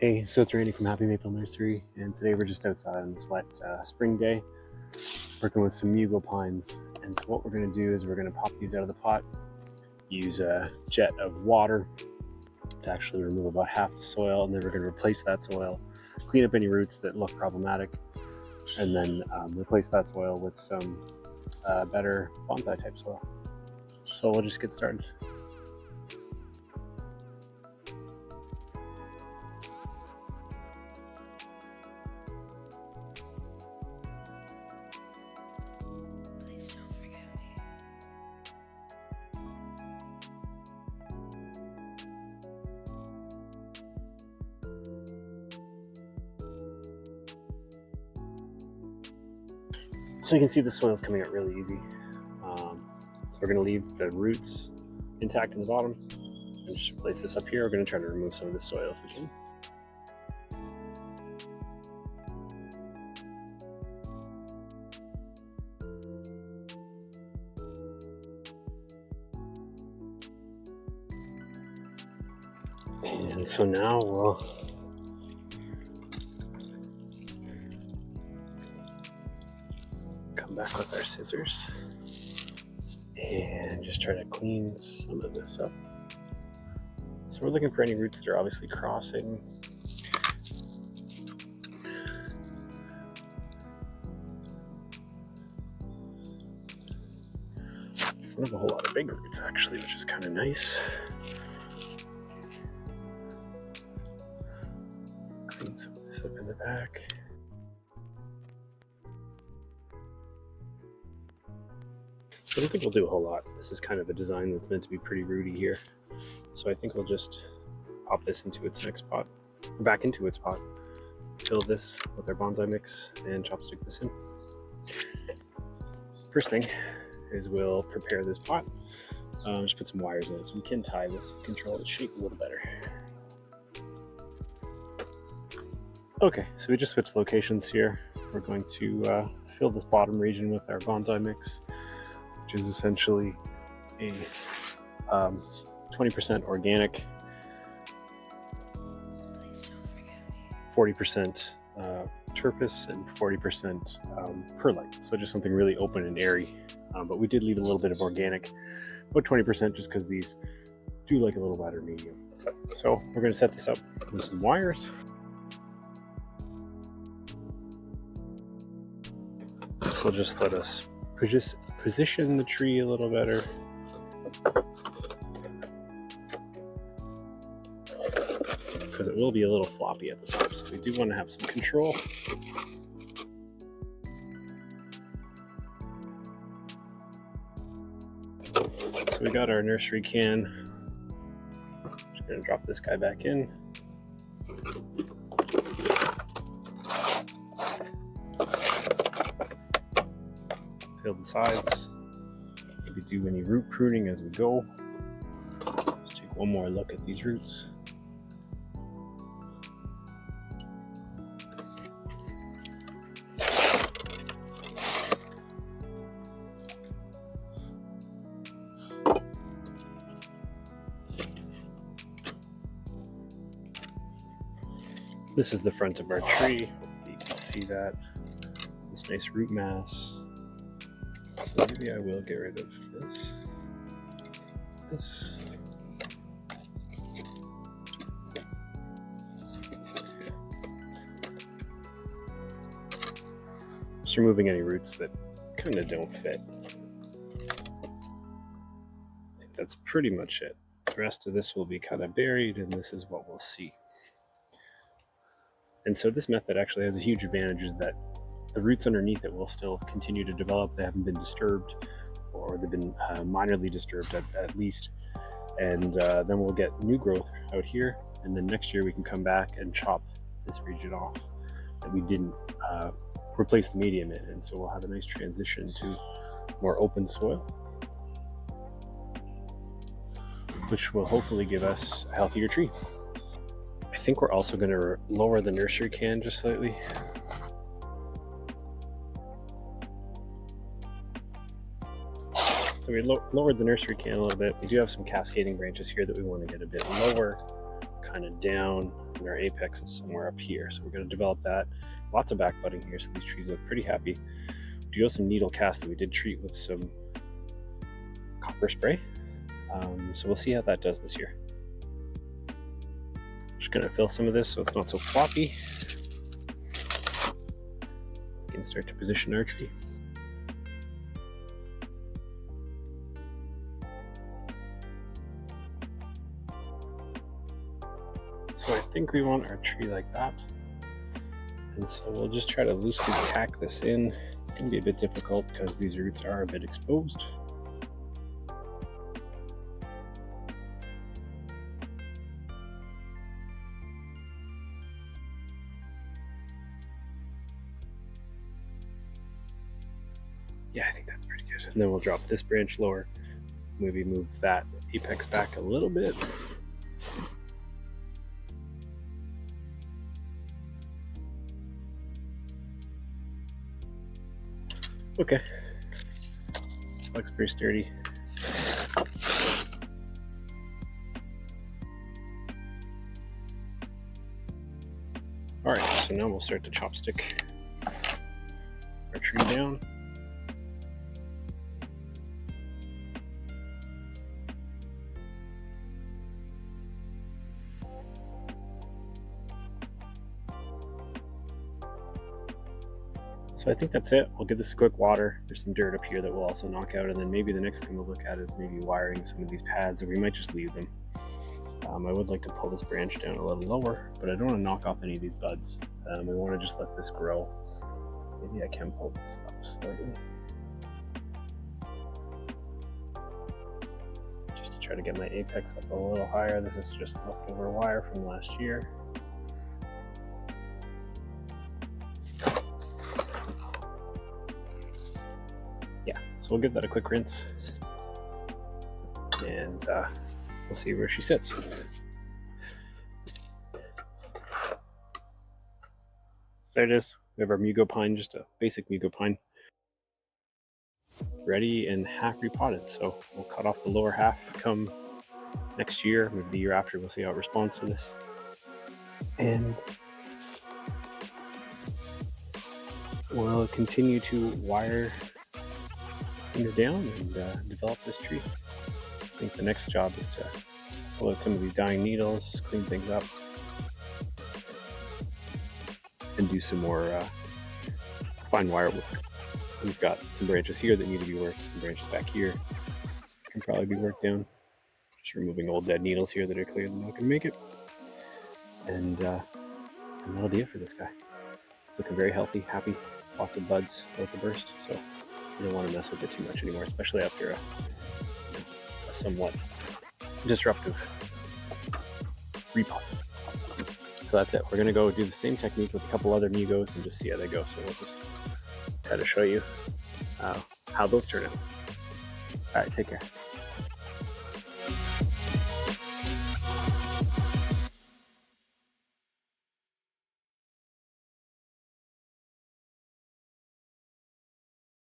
Hey, so it's Randy from Happy Maple Nursery, and today we're just outside on this wet spring day working with some Mugo pines. And so what we're going to do is we're going to pop these out of the pot, use a jet of water to actually remove about half the soil, and then we're going to replace that soil, clean up any roots that look problematic, and then replace that soil with some better bonsai type soil. So we'll just get started. So you can see the soil is coming out really easy. So we're going to leave the roots intact in the bottom and just replace this up here. We're going to try to remove some of the soil if we can. And so now we'll come back with our scissors and just try to clean some of this up. So we're looking for any roots that are obviously crossing. We have a whole lot of big roots actually, which is kind of nice. Clean some of this up in the back. I don't think we'll do a whole lot. This is kind of a design that's meant to be pretty rooty here. So I think we'll just pop this into its next pot, back into its pot, fill this with our bonsai mix, and chopstick this in. First thing is we'll prepare this pot. Just put some wires in it so we can tie this and control its shape a little better. Okay, so we just switched locations here. We're going to fill this bottom region with our bonsai mix, which is essentially a 20% organic, 40% turfus, and 40% perlite. So just something really open and airy. But we did leave a little bit of organic, about 20%, just because these do like a little lighter medium. So we're going to set this up with some wires. This will just let us position the tree a little better. Because it will be a little floppy at the top, so we do want to have some control. So we got our nursery can. Just going to drop this guy back in. Fill the sides. Maybe do any root pruning as we go. Let's take one more look at these roots. This is the front of our tree. Hopefully you can see that. This nice root mass. So maybe I will get rid of this. Just removing any roots that kind of don't fit. I think that's pretty much it. The rest of this will be kind of buried, and this is what we'll see. And so this method actually has a huge advantage, is that the roots underneath it will still continue to develop. They haven't been disturbed, or they've been minorly disturbed at least. And then we'll get new growth out here. And then next year we can come back and chop this region off that we didn't replace the medium in. And so we'll have a nice transition to more open soil, which will hopefully give us a healthier tree. I think we're also going to lower the nursery can just slightly. So we lowered the nursery can a little bit. We do have some cascading branches here that we want to get a bit lower. kind of down, and our apex is somewhere up here. So we're going to develop that. Lots of back budding here, so these trees look pretty happy. We do have some needle cast that we did treat with some copper spray. So we'll see how that does this year. Just going to fill some of this so it's not so floppy. We can start to position our tree. So I think we want our tree like that. And so we'll just try to loosely tack this in. It's going to be a bit difficult because these roots are a bit exposed. Yeah, I think that's pretty good. And then we'll drop this branch lower. Maybe move that apex back a little bit. Okay, looks pretty sturdy. All right, so now we'll start to chopstick our tree down. So I think that's it. We'll give this a quick water. There's some dirt up here that we'll also knock out, and then maybe the next thing we'll look at is maybe wiring some of these pads, or we might just leave them. I would like to pull this branch down a little lower, but I don't want to knock off any of these buds. We want to just let this grow. Maybe I can pull this up slightly. Just to try to get my apex up a little higher. This is just leftover wire from last year. So we'll give that a quick rinse, and we'll see where she sits. There it is. We have our Mugo pine, just a basic Mugo pine, ready and half repotted. So we'll cut off the lower half come next year, maybe the year after. We'll see how it responds to this. And we'll continue to wire things down and develop this tree. I think the next job is to pull out some of these dying needles, clean things up, and do some more fine wire work. We've got some branches here that need to be worked, some branches back here can probably be worked down. Just removing old dead needles here that are clearly not going to make it. And that'll be it for this guy. It's looking very healthy, happy, lots of buds about to burst. So you don't want to mess with it too much anymore, especially after a somewhat disruptive repot. So that's it. We're going to go do the same technique with a couple other Mugos and just see how they go. So we'll just try to show you how those turn out. All right, take care.